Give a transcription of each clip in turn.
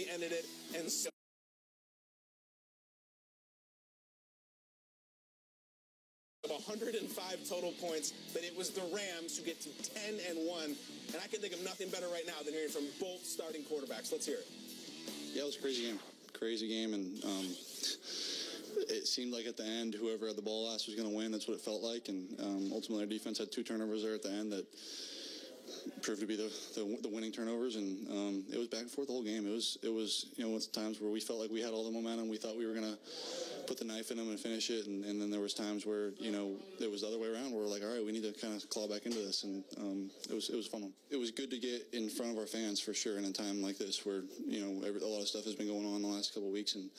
ended it, and so 105 total points, but it was the Rams who get to 10-1, and I can think of nothing better right now than hearing from both starting quarterbacks. Let's hear it. Yeah, it was a crazy game, and it seemed like at the end, whoever had the ball last was going to win. That's what it felt like, and ultimately our defense had 2 turnovers there at the end that proved to be the winning turnovers, and it was back and forth the whole game. It was times where we felt like we had all the momentum. We thought we were going to put the knife in them and finish it, and then there was times where it was the other way around, where we're like, all right, we need to kind of claw back into this, and it was fun. It was good to get in front of our fans for sure in a time like this where a lot of stuff has been going on the last couple of weeks, and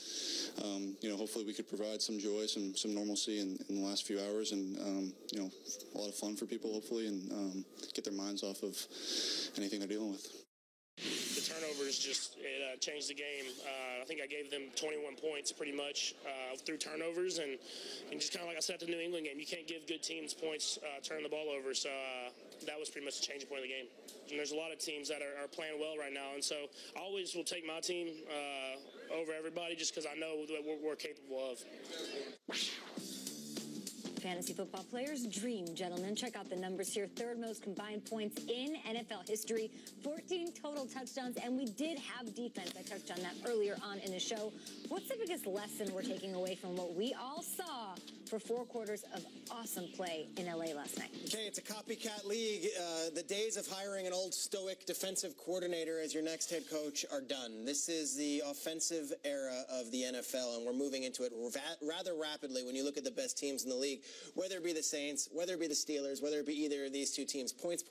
hopefully we could provide some joy, some normalcy in the last few hours, and a lot of fun for people hopefully, and get their minds off of anything they're dealing with. The turnovers it changed the game. I think I gave them 21 points pretty much through turnovers, and just kind of like I said at the New England game, you can't give good teams points turning the ball over. So that was pretty much the changing point of the game. And there's a lot of teams that are playing well right now, and so I always will take my team over everybody just because I know what we're capable of. Fantasy football players' dream, gentlemen. Check out the numbers here. 3rd most combined points in NFL history, 14 total touchdowns, and we did have defense. I touched on that earlier on in the show. What's the biggest lesson we're taking away from what we all saw for 4 quarters of awesome play in LA last night? Okay, it's a copycat league. The days of hiring an old stoic defensive coordinator as your next head coach are done. This is the offensive era of the NFL, and we're moving into it rather rapidly when you look at the best teams in the league. Whether it be the Saints, whether it be the Steelers, whether it be either of these 2 teams, points.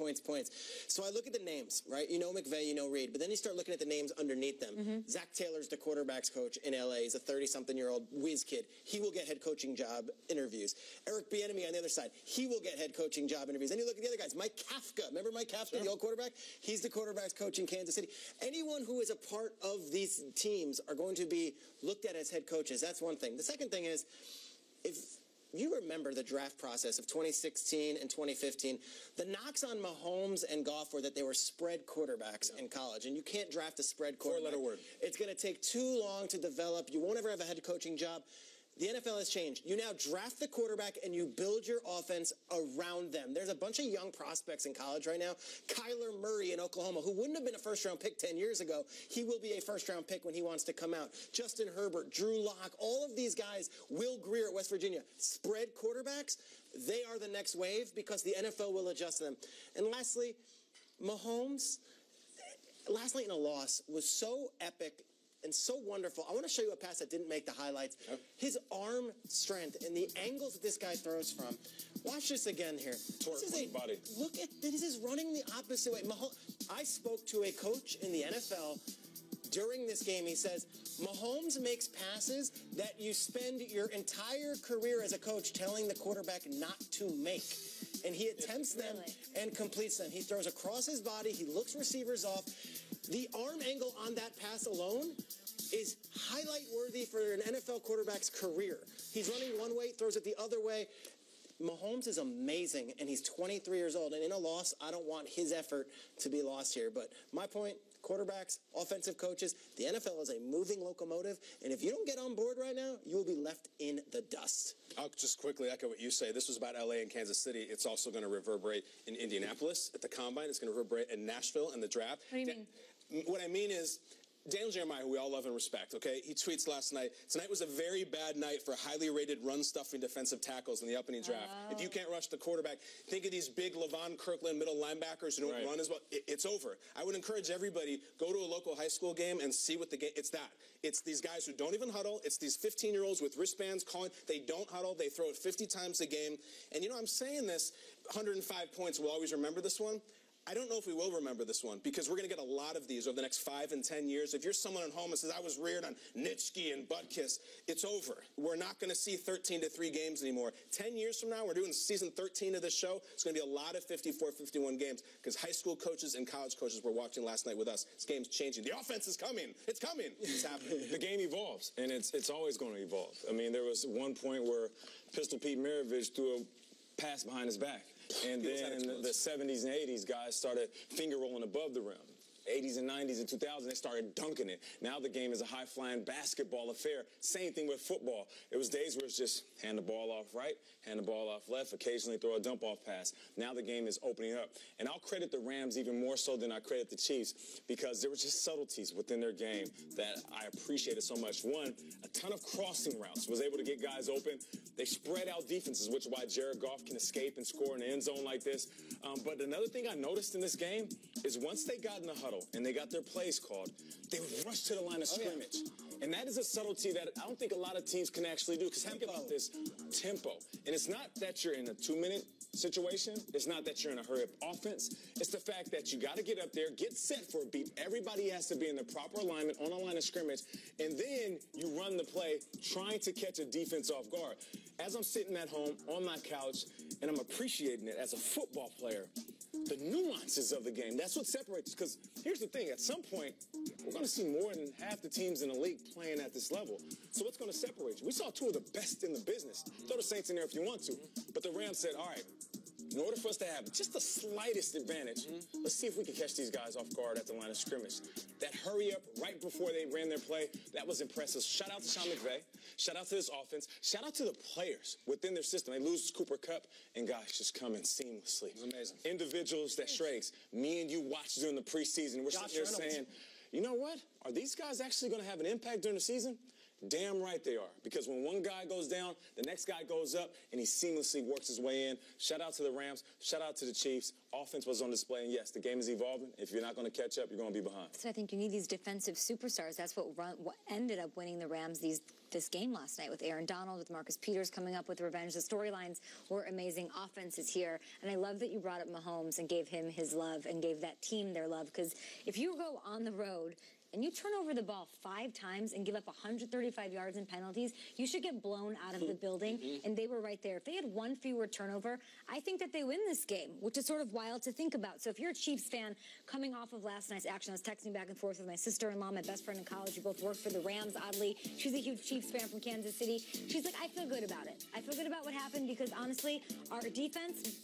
So I look at the names, right? You know McVay, you know Reed, but then you start looking at the names underneath them. Mm-hmm. Zach Taylor's the quarterback's coach in LA. He's a 30-something-year-old whiz kid. He will get head coaching job interviews. Eric Bieniemy on the other side, he will get head coaching job interviews. Then you look at the other guys. Mike Kafka, remember Mike Kafka, sure, the old quarterback? He's the quarterback's coach in Kansas City. Anyone who is a part of these teams are going to be looked at as head coaches. That's one thing. The second thing is, if you remember the draft process of 2016 and 2015, the knocks on Mahomes and Goff were that they were spread quarterbacks in college, and you can't draft a spread quarterback. 4-letter word. It's going to take too long to develop. You won't ever have a head coaching job. The NFL has changed. You now draft the quarterback and you build your offense around them. There's a bunch of young prospects in college right now. Kyler Murray in Oklahoma, who wouldn't have been a first-round pick 10 years ago. He will be a first-round pick when he wants to come out. Justin Herbert, Drew Lock, all of these guys, Will Greer at West Virginia, spread quarterbacks. They are the next wave because the NFL will adjust them. And lastly, Mahomes, last night in a loss, was so epic and so wonderful. I want to show you a pass that didn't make the highlights. Yep. His arm strength and the angles that this guy throws from. Watch this again here. Body. Look at this is running the opposite way. I spoke to a coach in the NFL during this game. He says, Mahomes makes passes that you spend your entire career as a coach telling the quarterback not to make. And he attempts them and completes them. He throws across his body. He looks receivers off. The arm angle on that pass alone is highlight worthy for an NFL quarterback's career. He's running one way, throws it the other way. Mahomes is amazing, and he's 23 years old. And in a loss, I don't want his effort to be lost here. But my point, quarterbacks, offensive coaches, the NFL is a moving locomotive. And if you don't get on board right now, you will be left in the dust. I'll just quickly echo what you say. This was about L.A. and Kansas City. It's also going to reverberate in Indianapolis at the Combine. It's going to reverberate in Nashville in the draft. What do you mean? What I mean is, Daniel Jeremiah, who we all love and respect, okay, he tweets last night, tonight was a very bad night for highly rated run-stuffing defensive tackles in the opening draft. Oh. If you can't rush the quarterback, think of these big Levon Kirkland middle linebackers who don't run as well. It's over. I would encourage everybody, go to a local high school game and see what the game, it's that. It's these guys who don't even huddle. It's these 15-year-olds with wristbands calling. They don't huddle. They throw it 50 times a game. And, I'm saying this, 105 points, we'll always remember this one. I don't know if we will remember this one because we're going to get a lot of these over the next 5 and 10 years. If you're someone at home that says, I was reared on Nitschke and Butkus, it's over. We're not going to see 13-3 games anymore. 10 years from now, we're doing season 13 of this show. It's going to be a lot of 54, 51 games because high school coaches and college coaches were watching last night with us. This game's changing. The offense is coming. It's coming. It's happening. The game evolves, and it's always going to evolve. I mean, there was one point where Pistol Pete Maravich threw a pass behind his back. And then the 70s and 80s, guys started finger rolling above the rim. 80s and 90s and 2000s, they started dunking it. Now the game is a high-flying basketball affair. Same thing with football. It was days where it's just hand the ball off right, hand the ball off left, occasionally throw a dump-off pass. Now the game is opening up. And I'll credit the Rams even more so than I credit the Chiefs because there were just subtleties within their game that I appreciated so much. One, a ton of crossing routes, was able to get guys open. They spread out defenses, which is why Jared Goff can escape and score in the end zone like this. But another thing I noticed in this game is once they got in the huddle and they got their plays called, they would rush to the line of scrimmage. And that is a subtlety that I don't think a lot of teams can actually do. Because think about this, tempo. And it's not that you're in a 2-minute situation. It's not that you're in a hurry-up offense. It's the fact that you got to get up there, get set for a beat. Everybody has to be in the proper alignment on a line of scrimmage. And then you run the play trying to catch a defense off guard. As I'm sitting at home on my couch and I'm appreciating it as a football player, the nuances of the game, that's what separates us. Because here's the thing, at some point, we're going to see more than half the teams in the league playing at this level. So what's going to separate you? We saw two of the best in the business. Throw the Saints in there if you want to. But the Rams said, all right, in order for us to have just the slightest advantage, let's see if we can catch these guys off guard at the line of scrimmage. That hurry up right before they ran their play, that was impressive. Shout out to Sean McVay. Shout out to this offense. Shout out to the players within their system. They lose Cooper Kupp, and guys just come in seamlessly. It was amazing. Individuals that strengths. Me and you watched during the preseason. We're sitting there saying, you know what? Are these guys actually going to have an impact during the season? Damn right they are. Because when one guy goes down, the next guy goes up, and he seamlessly works his way in. Shout out to the Rams. Shout out to the Chiefs. Offense was on display, and yes, the game is evolving. If you're not going to catch up, you're going to be behind. So I think you need these defensive superstars. That's what ended up winning the Rams this game last night with Aaron Donald, with Marcus Peters coming up with revenge. The storylines were amazing. Offense is here. And I love that you brought up Mahomes and gave him his love and gave that team their love. Because if you go on the road and you turn over the ball 5 times and give up 135 yards in penalties, you should get blown out of the building. And they were right there. If they had one fewer turnover, I think that they win this game, which is sort of wild to think about. So if you're a Chiefs fan coming off of last night's action, I was texting back and forth with my sister-in-law, my best friend in college, who both worked for the Rams, oddly. She's a huge Chiefs fan from Kansas City. She's like, I feel good about it. I feel good about what happened because, honestly, our defense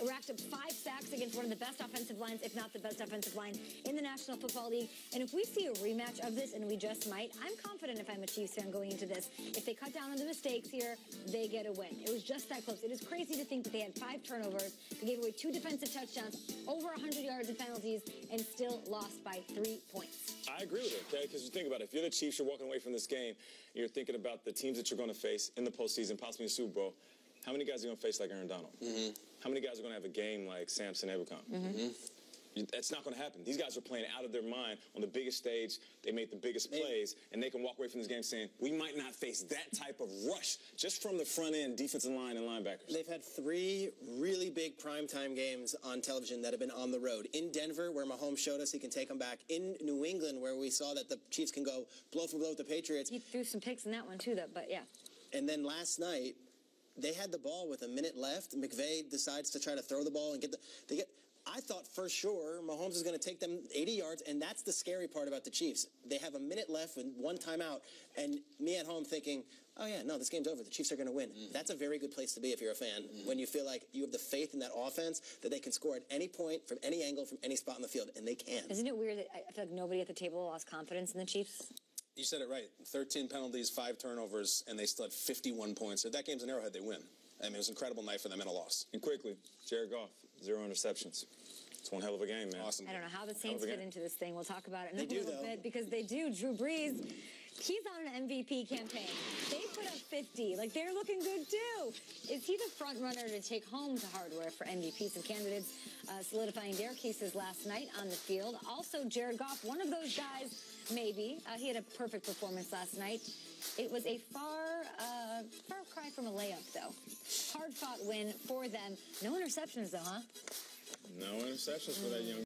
racked up 5 sacks against one of the best offensive lines, if not the best offensive line in the National Football League. And if we see a rematch of this, and we just might, I'm confident if I'm a Chiefs fan going into this, if they cut down on the mistakes here, they get a win. It was just that close. It is crazy to think that they had 5 turnovers, they gave away 2 defensive touchdowns, over 100 yards in penalties, and still lost by 3 points. I agree with it, okay? Because you think about it. If you're the Chiefs, you're walking away from this game, you're thinking about the teams that you're going to face in the postseason, possibly in the Super Bowl. How many guys are going to face like Aaron Donald? How many guys are going to have a game like Samson Ebukam? That's not going to happen. These guys are playing out of their mind on the biggest stage. They made the biggest plays, and they can walk away from this game saying, we might not face that type of rush just from the front end, defensive line, and linebackers. They've had 3 really big primetime games on television that have been on the road. In Denver, where Mahomes showed us he can take them back. In New England, where we saw that the Chiefs can go blow for blow with the Patriots. He threw some picks in that one, too, but yeah. And then last night, they had the ball with a minute left. McVay decides to try to throw the ball and I thought for sure Mahomes is going to take them 80 yards, and that's the scary part about the Chiefs. They have a minute left with 1 timeout, and me at home thinking, oh, yeah, no, this game's over. The Chiefs are going to win. That's a very good place to be if you're a fan, when you feel like you have the faith in that offense that they can score at any point, from any angle, from any spot in the field, and they can. Isn't it weird that I feel like nobody at the table lost confidence in the Chiefs? You said it right. 13 penalties, 5 turnovers, and they still had 51 points. If that game's an Arrowhead, they win. I mean, it was an incredible night for them and a loss. And quickly, Jared Goff, 0 interceptions. It's one hell of a game, man. Awesome. I don't know how the Saints fit into this thing. We'll talk about it in a little bit because they do. Drew Brees, he's on an MVP campaign. They put up 50. Like, they're looking good, too. Is he the front runner to take home the hardware for MVP? Some candidates solidifying their cases last night on the field. Also, Jared Goff, one of those guys, maybe. He had a perfect performance last night. It was a far cry from a layup, though. Hard-fought win for them. No interceptions, though, huh? No interceptions for that young